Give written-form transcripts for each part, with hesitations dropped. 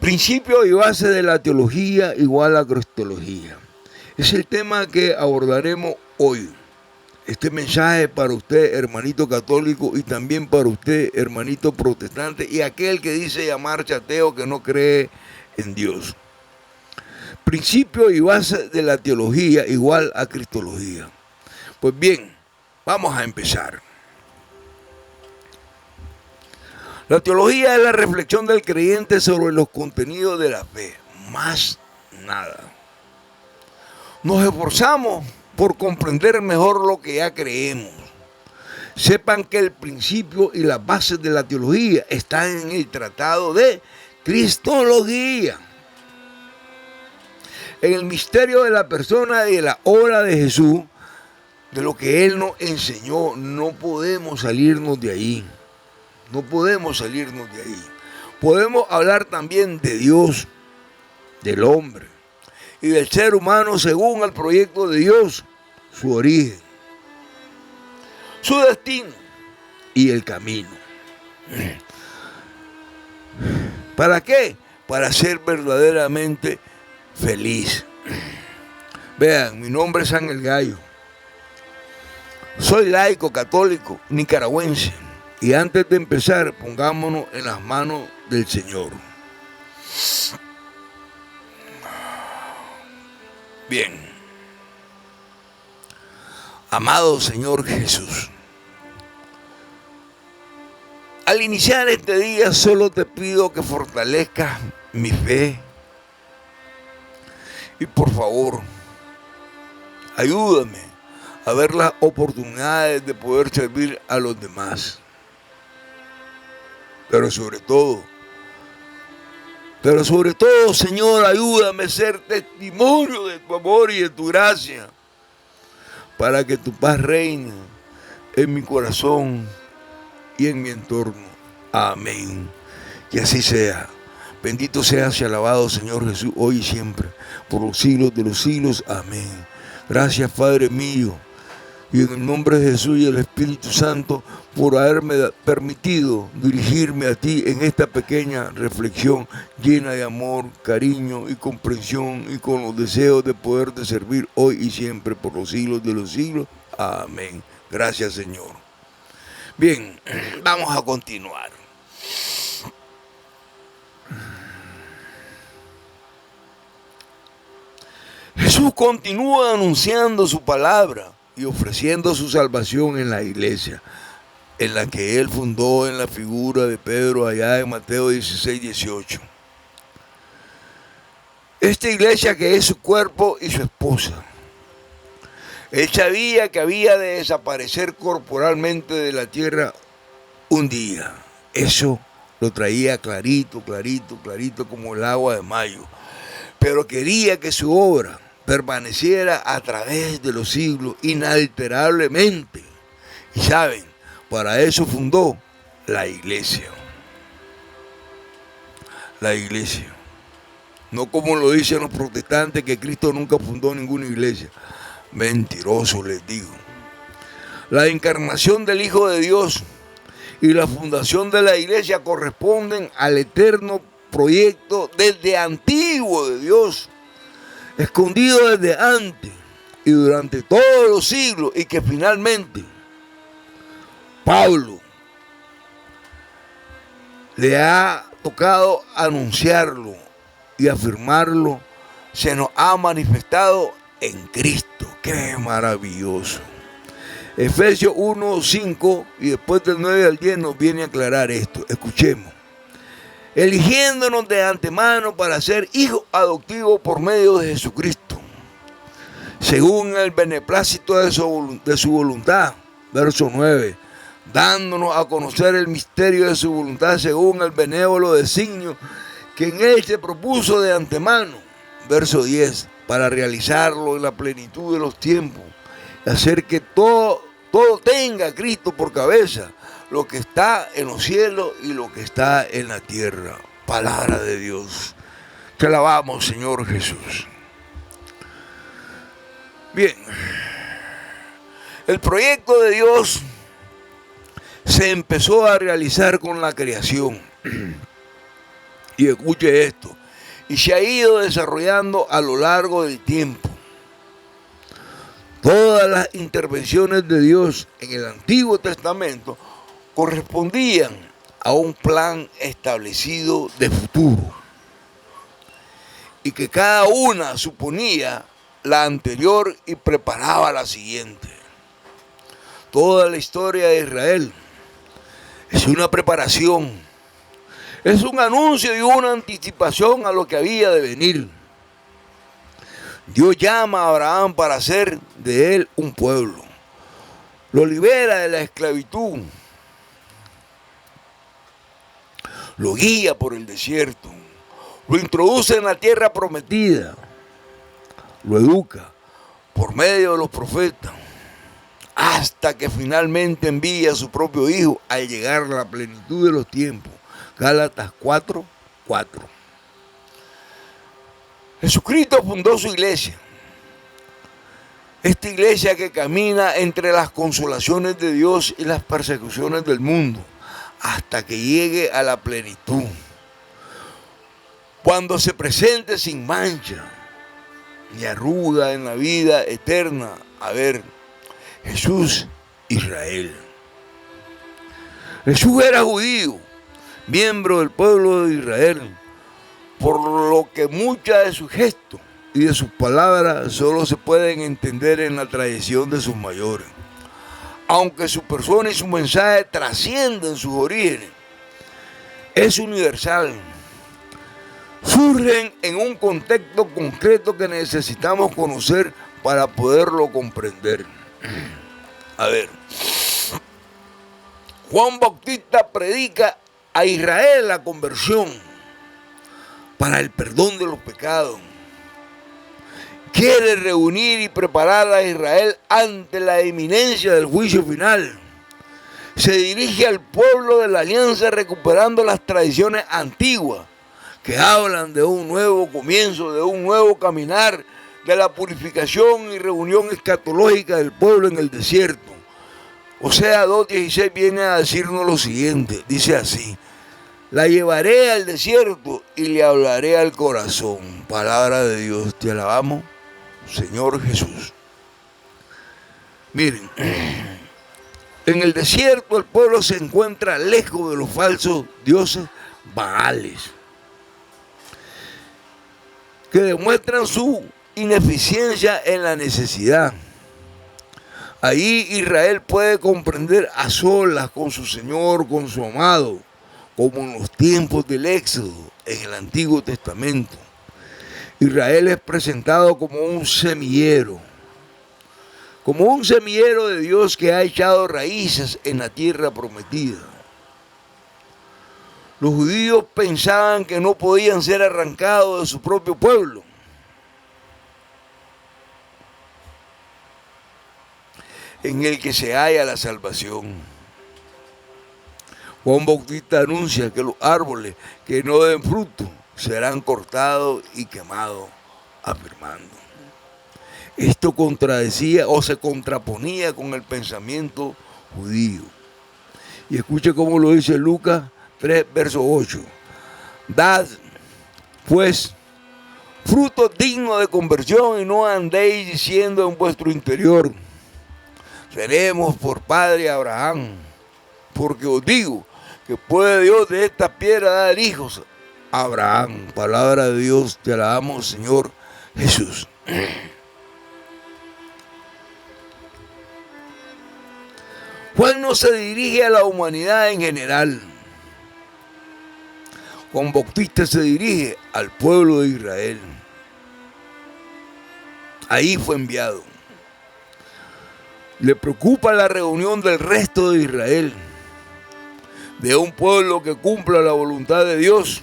Principio y base de la teología igual a cristología. Es el tema que abordaremos hoy. Este mensaje es para usted, hermanito católico, y también para usted, hermanito protestante, y aquel que dice llamarse ateo, que no cree en Dios. Principio y base de la teología igual a cristología. Pues bien, vamos a empezar. La teología es la reflexión del creyente sobre los contenidos de la fe, más nada. Nos esforzamos por comprender mejor lo que ya creemos. Sepan que el principio y las bases de la teología están en el tratado de Cristología. En el misterio de la persona y de la obra de Jesús, de lo que Él nos enseñó, no podemos salirnos de ahí. No podemos salirnos de ahí. Podemos hablar también de Dios, del hombre y del ser humano según el proyecto de Dios, su origen, su destino y el camino. ¿Para qué? Para ser verdaderamente feliz. Vean, mi nombre es Ángel Gallo. Soy laico católico nicaragüense. Y antes de empezar, pongámonos en las manos del Señor. Bien. Amado Señor Jesús, al iniciar este día solo te pido que fortalezcas mi fe. Y por favor, ayúdame a ver las oportunidades de poder servir a los demás. Pero sobre todo, Señor, ayúdame a ser testimonio de tu amor y de tu gracia, para que tu paz reine en mi corazón y en mi entorno. Amén. Que así sea. Bendito seas y alabado, Señor Jesús, hoy y siempre, por los siglos de los siglos. Amén. Gracias, Padre mío, y en el nombre de Jesús y el Espíritu Santo, por haberme permitido dirigirme a ti en esta pequeña reflexión llena de amor, cariño y comprensión, y con los deseos de poderte servir hoy y siempre por los siglos de los siglos. Amén. Gracias, Señor. Bien, vamos a continuar. Jesús continúa anunciando su palabra y ofreciendo su salvación en la iglesia, en la que Él fundó en la figura de Pedro allá en Mateo 16, 18. Esta iglesia que es su cuerpo y su esposa. Él sabía que había de desaparecer corporalmente de la tierra un día. Eso lo traía clarito, clarito, clarito como el agua de mayo. Pero quería que su obra permaneciera a través de los siglos inalterablemente. Y saben, para eso fundó la iglesia. La iglesia. No como lo dicen los protestantes, que Cristo nunca fundó ninguna iglesia. Mentirosos les digo. La encarnación del Hijo de Dios y la fundación de la iglesia corresponden al eterno proyecto desde antiguo de Dios, escondido desde antes y durante todos los siglos, y que finalmente Pablo le ha tocado anunciarlo y afirmarlo, se nos ha manifestado en Cristo. ¡Qué maravilloso! Efesios 1, 5 y después del 9 al 10 nos viene a aclarar esto. Escuchemos. Eligiéndonos de antemano para ser hijos adoptivos por medio de Jesucristo, según el beneplácito de su voluntad. Verso 9. Dándonos a conocer el misterio de su voluntad según el benévolo designio que en Él se propuso de antemano. Verso 10. Para realizarlo en la plenitud de los tiempos, hacer que todo tenga a Cristo por cabeza, lo que está en los cielos y lo que está en la tierra. Palabra de Dios. Te alabamos, Señor Jesús. Bien, el proyecto de Dios se empezó a realizar con la creación. Y escuche esto. Y se ha ido desarrollando a lo largo del tiempo. Todas las intervenciones de Dios en el Antiguo Testamento correspondían a un plan establecido de futuro. Y que cada una suponía la anterior y preparaba la siguiente. Toda la historia de Israel es una preparación, es un anuncio y una anticipación a lo que había de venir. Dios llama a Abraham para hacer de él un pueblo. Lo libera de la esclavitud. Lo guía por el desierto. Lo introduce en la tierra prometida. Lo educa por medio de los profetas. Hasta que finalmente envía a su propio hijo al llegar a la plenitud de los tiempos. Gálatas 4:4. Jesucristo fundó su iglesia. Esta iglesia que camina entre las consolaciones de Dios y las persecuciones del mundo, hasta que llegue a la plenitud. Cuando se presente sin mancha ni arruga en la vida eterna, a ver, Jesús Israel. Jesús era judío, miembro del pueblo de Israel, por lo que muchas de sus gestos y de sus palabras solo se pueden entender en la tradición de sus mayores. Aunque su persona y su mensaje trascienden sus orígenes, es universal. Surgen en un contexto concreto que necesitamos conocer para poderlo comprender. A ver, Juan Bautista predica a Israel la conversión para el perdón de los pecados. Quiere reunir y preparar a Israel ante la inminencia del juicio final. Se dirige al pueblo de la alianza recuperando las tradiciones antiguas que hablan de un nuevo comienzo, de un nuevo caminar, de la purificación y reunión escatológica del pueblo en el desierto. Osea 2:16 viene a decirnos lo siguiente, dice así: la llevaré al desierto y le hablaré al corazón. Palabra de Dios, te alabamos, Señor Jesús. Miren, en el desierto el pueblo se encuentra lejos de los falsos dioses baales, que demuestran su ineficiencia en la necesidad. Ahí Israel puede comprender a solas con su Señor, con su amado, como en los tiempos del Éxodo en el Antiguo Testamento. Israel es presentado como un semillero de Dios que ha echado raíces en la tierra prometida. Los judíos pensaban que no podían ser arrancados de su propio pueblo. En el que se halla la salvación. Juan Bautista anuncia que los árboles que no den fruto serán cortados y quemados, afirmando. Esto contradecía o se contraponía con el pensamiento judío. Y escuche cómo lo dice Lucas 3, verso 8. Dad, pues, fruto digno de conversión y no andéis diciendo en vuestro interior: seremos por padre Abraham, porque os digo que puede Dios de esta piedra dar hijos a Abraham. Palabra de Dios, te alabamos, Señor Jesús. Juan no se dirige a la humanidad en general. Juan Bautista se dirige al pueblo de Israel. Ahí fue enviado. Le preocupa la reunión del resto de Israel, de un pueblo que cumpla la voluntad de Dios,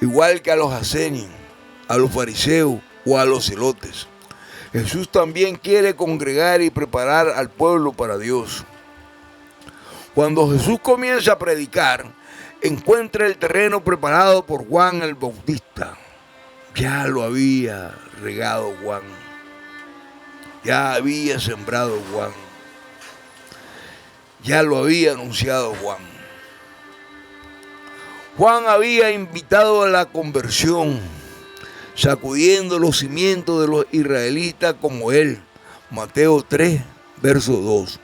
igual que a los asenios, a los fariseos o a los celotes. Jesús también quiere congregar y preparar al pueblo para Dios. Cuando Jesús comienza a predicar, encuentra el terreno preparado por Juan el Bautista. Ya lo había regado Juan. Ya había sembrado Juan. Ya lo había anunciado Juan. Juan había invitado a la conversión, sacudiendo los cimientos de los israelitas como él. Mateo 3, verso 2.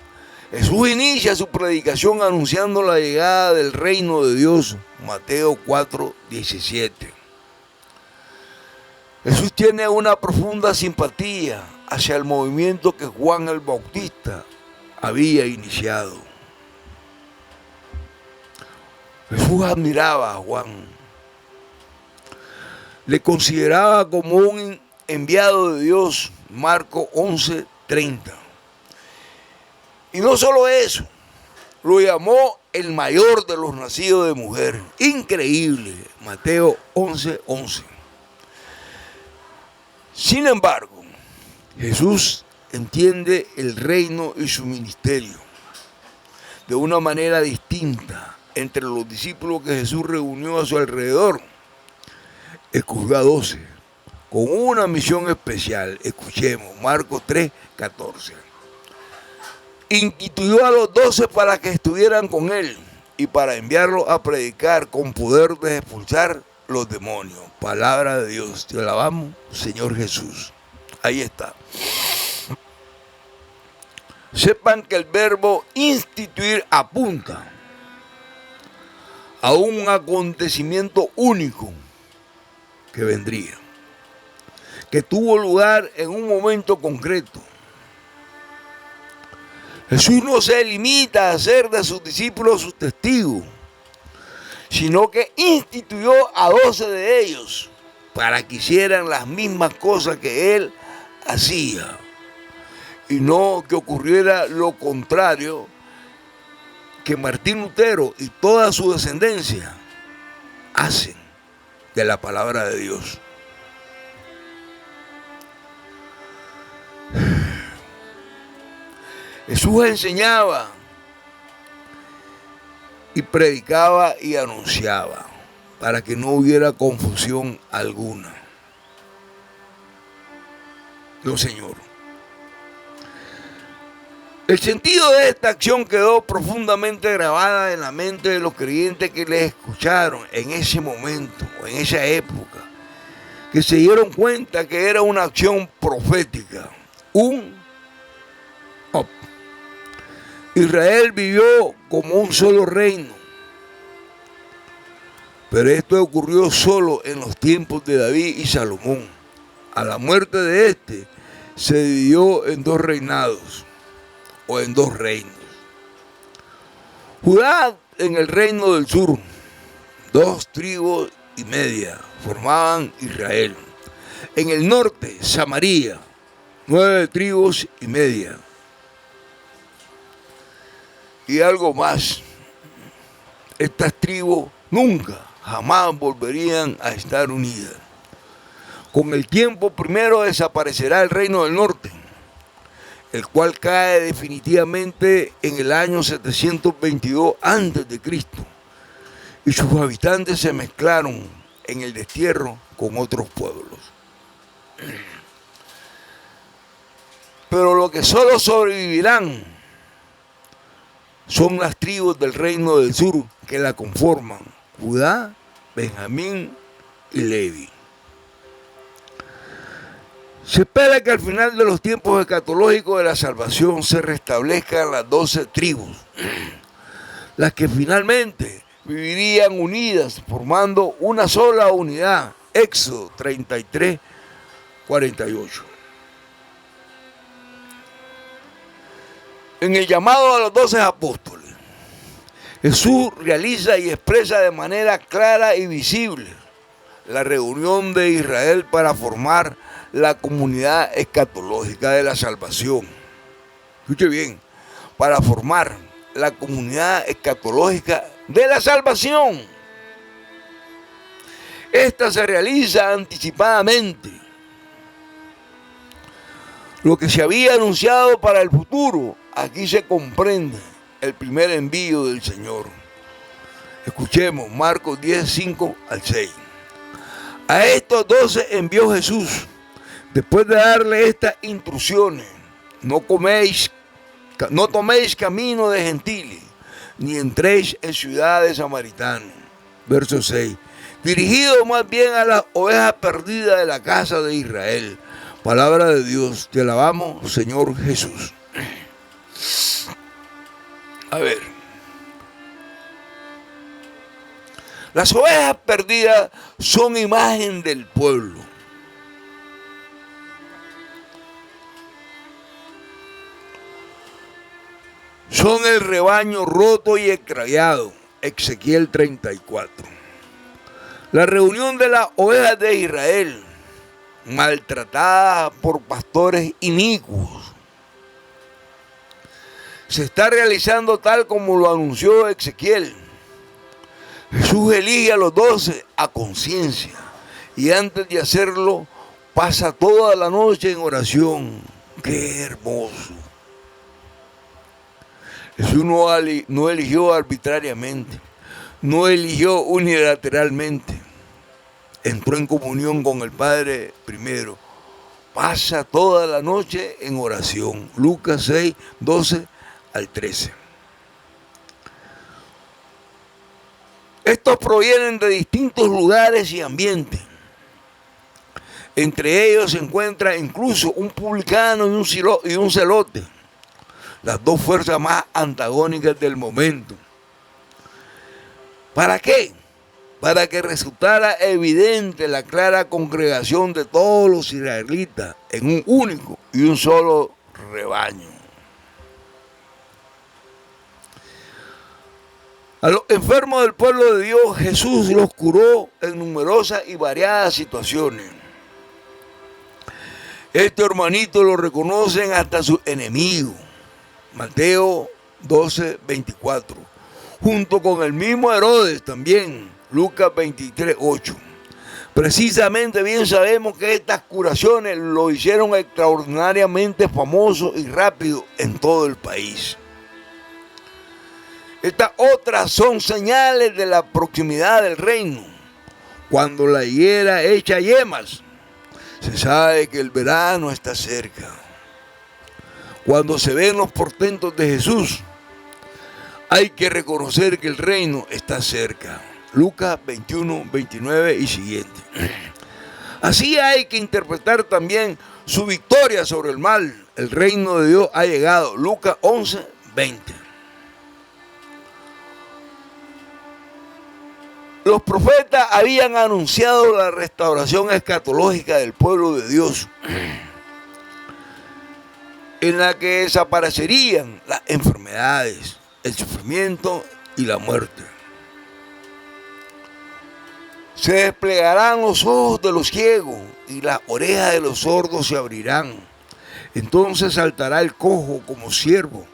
Jesús inicia su predicación anunciando la llegada del reino de Dios. Mateo 4, 17. Jesús tiene una profunda simpatía hacia el movimiento que Juan el Bautista había iniciado. Jesús admiraba a Juan, le consideraba como un enviado de Dios, Marcos 11, 30. Y no solo eso, lo llamó el mayor de los nacidos de mujer. Increíble, Mateo 11, 11. Sin embargo, Jesús entiende el reino y su ministerio de una manera distinta entre los discípulos que Jesús reunió a su alrededor. Escogió a 12 con una misión especial. Escuchemos, Marcos 3, 14. Instituyó a los 12 para que estuvieran con él y para enviarlos a predicar con poder de expulsar los demonios. Palabra de Dios. Te alabamos, Señor Jesús. Ahí está. Sepan que el verbo instituir apunta a un acontecimiento único que vendría, que tuvo lugar en un momento concreto. Jesús no se limita a hacer de sus discípulos sus testigos, sino que instituyó a 12 de ellos para que hicieran las mismas cosas que él hacía, y no que ocurriera lo contrario, que Martín Lutero y toda su descendencia hacen de la palabra de Dios. Jesús enseñaba y predicaba y anunciaba para que no hubiera confusión alguna. No, Señor. El sentido de esta acción quedó profundamente grabada en la mente de los creyentes que les escucharon en ese momento, en esa época, que se dieron cuenta que era una acción profética, Israel vivió como un solo reino, pero esto ocurrió solo en los tiempos de David y Salomón. A la muerte de este se dividió en 2 reinados o en 2 reinos. Judá en el reino del sur, 2 tribus y media formaban Israel. En el norte, Samaria, 9 tribus y media. Y algo más, estas tribus nunca, jamás volverían a estar unidas. Con el tiempo primero desaparecerá el reino del norte, el cual cae definitivamente en el año 722 a.C. y sus habitantes se mezclaron en el destierro con otros pueblos. Pero lo que solo sobrevivirán son las tribus del reino del sur que la conforman: Judá, Benjamín y Levi. Se espera que al final de los tiempos escatológicos de la salvación se restablezcan las 12 tribus, las que finalmente vivirían unidas formando una sola unidad. Éxodo 33, 48. En el llamado a los 12 apóstoles, Jesús realiza y expresa de manera clara y visible la reunión de Israel para formar la comunidad escatológica de la salvación. Escuche bien, para formar la comunidad escatológica de la salvación. Esta se realiza anticipadamente. Lo que se había anunciado para el futuro, aquí se comprende el primer envío del Señor. Escuchemos Marcos 10, 5 al 6. A estos 12 envió Jesús, después de darle estas instrucciones: no toméis camino de gentiles, ni entréis en ciudades samaritanas. verso 6. Dirigido más bien a las ovejas perdidas de la casa de Israel. Palabra de Dios, te alabamos, Señor Jesús. A ver. Las ovejas perdidas son imagen del pueblo. Son el rebaño roto y extraviado. Ezequiel 34. La reunión de las ovejas de Israel, maltratadas por pastores inicuos, se está realizando tal como lo anunció Ezequiel. Jesús elige a los 12 a conciencia y antes de hacerlo pasa toda la noche en oración. ¡Qué hermoso! Jesús no eligió arbitrariamente, no eligió unilateralmente. Entró en comunión con el Padre primero. Pasa toda la noche en oración. Lucas 6, 12 al 13. Estos provienen de distintos lugares y ambientes. Entre ellos se encuentra incluso un publicano y un celote, las dos fuerzas más antagónicas del momento. ¿Para qué? Para que resultara evidente la clara congregación de todos los israelitas en un único y un solo rebaño. A los enfermos del pueblo de Dios, Jesús los curó en numerosas y variadas situaciones. Este hermanito lo reconocen hasta sus enemigos. Mateo 12, 24. Junto con el mismo Herodes también. Lucas 23, 8. Precisamente bien sabemos que estas curaciones lo hicieron extraordinariamente famoso y rápido en todo el país. Estas otras son señales de la proximidad del reino. Cuando la higuera echa yemas, se sabe que el verano está cerca. Cuando se ven los portentos de Jesús, hay que reconocer que el reino está cerca. Lucas 21, 29 y siguiente. Así hay que interpretar también su victoria sobre el mal. El reino de Dios ha llegado. Lucas 11, 20. Los profetas habían anunciado la restauración escatológica del pueblo de Dios, en la que desaparecerían las enfermedades, el sufrimiento y la muerte. Se desplegarán los ojos de los ciegos y las orejas de los sordos se abrirán. Entonces saltará el cojo como ciervo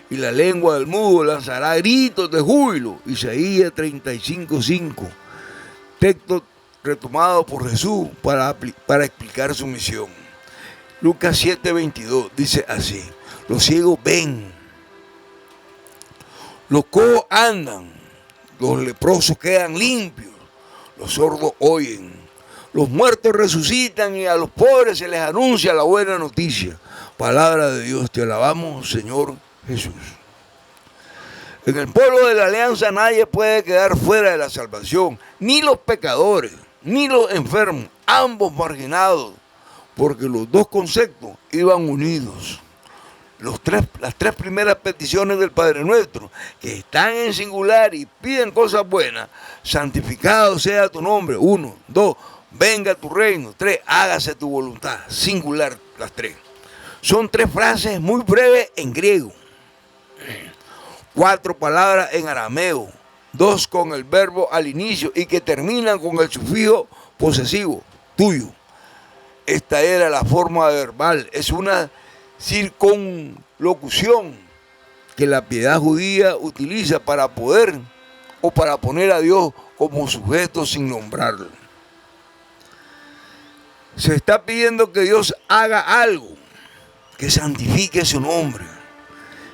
y la lengua del mudo lanzará gritos de júbilo. Isaías 35:5. Texto retomado por Jesús para explicar su misión. Lucas 7:22 dice así: los ciegos ven, los cojos andan, los leprosos quedan limpios, los sordos oyen, los muertos resucitan y a los pobres se les anuncia la buena noticia. Palabra de Dios, te alabamos, Señor Jesús. En el pueblo de la alianza nadie puede quedar fuera de la salvación, ni los pecadores, ni los enfermos, ambos marginados, porque los dos conceptos iban unidos. Las tres primeras peticiones del Padre Nuestro, que están en singular y piden cosas buenas: santificado sea tu nombre, 1, 2, venga tu reino, 3, hágase tu voluntad, singular las tres. Son tres frases muy breves en griego, 4 palabras en arameo, 2 con el verbo al inicio y que terminan con el sufijo posesivo, tuyo. Esta era la forma verbal, es una circunlocución que la piedad judía utiliza para poder o para poner a Dios como sujeto sin nombrarlo. Se está pidiendo que Dios haga algo, que santifique su nombre,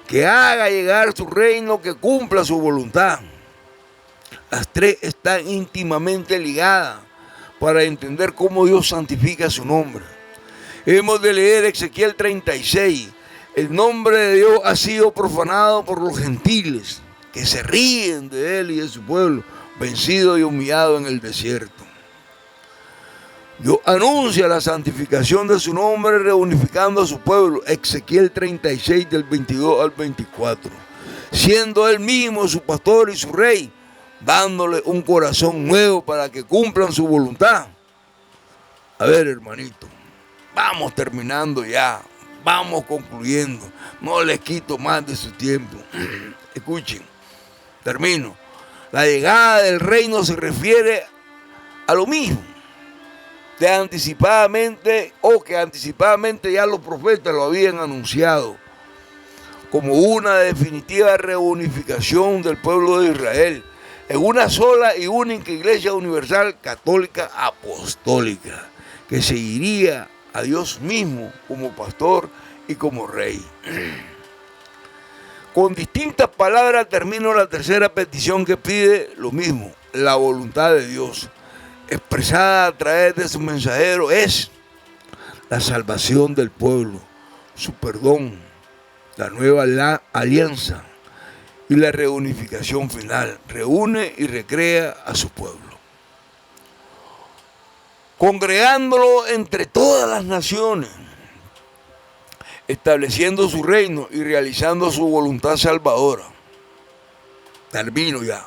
que haga llegar su reino, que cumpla su voluntad. Las tres están íntimamente ligadas para entender cómo Dios santifica su nombre. Hemos de leer Ezequiel 36. El nombre de Dios ha sido profanado por los gentiles, que se ríen de él y de su pueblo, vencido y humillado en el desierto. Dios anuncia la santificación de su nombre reunificando a su pueblo. Ezequiel 36 del 22 al 24. Siendo él mismo su pastor y su rey, dándole un corazón nuevo para que cumplan su voluntad. A ver, hermanito, vamos terminando ya, vamos concluyendo. No les quito más de su tiempo. Escuchen, termino. La llegada del reino se refiere a lo mismo que anticipadamente ya los profetas lo habían anunciado, como una definitiva reunificación del pueblo de Israel en una sola y única iglesia universal católica apostólica, que seguiría a Dios mismo como pastor y como rey. Con distintas palabras termino la tercera petición que pide lo mismo, la voluntad de Dios, expresada a través de su mensajero, es la salvación del pueblo, su perdón, la nueva alianza y la reunificación final. Reúne y recrea a su pueblo, congregándolo entre todas las naciones, estableciendo su reino y realizando su voluntad salvadora. Termino ya.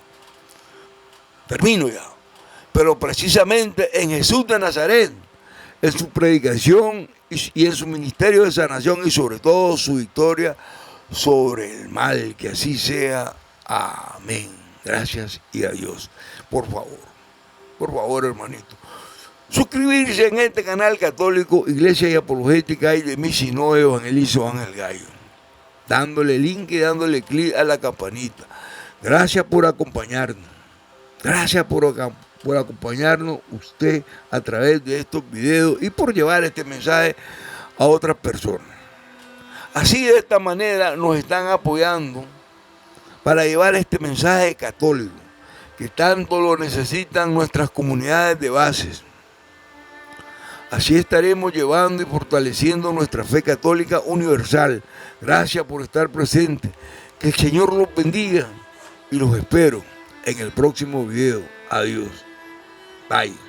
Pero precisamente en Jesús de Nazaret, en su predicación y en su ministerio de sanación, y sobre todo su victoria sobre el mal. Que así sea. Amén. Gracias y adiós. Por favor, hermanito, suscribirse en este canal católico, Iglesia y Apologética y de mí, si no evangelizo Ángel Gallo, dándole link y dándole clic a la campanita. Gracias por acompañarnos. Gracias por acompañarnos usted a través de estos videos y por llevar este mensaje a otras personas. Así, de esta manera nos están apoyando para llevar este mensaje católico que tanto lo necesitan nuestras comunidades de bases. Así estaremos llevando y fortaleciendo nuestra fe católica universal. Gracias por estar presente. Que el Señor los bendiga y los espero en el próximo video. Adiós. Bye.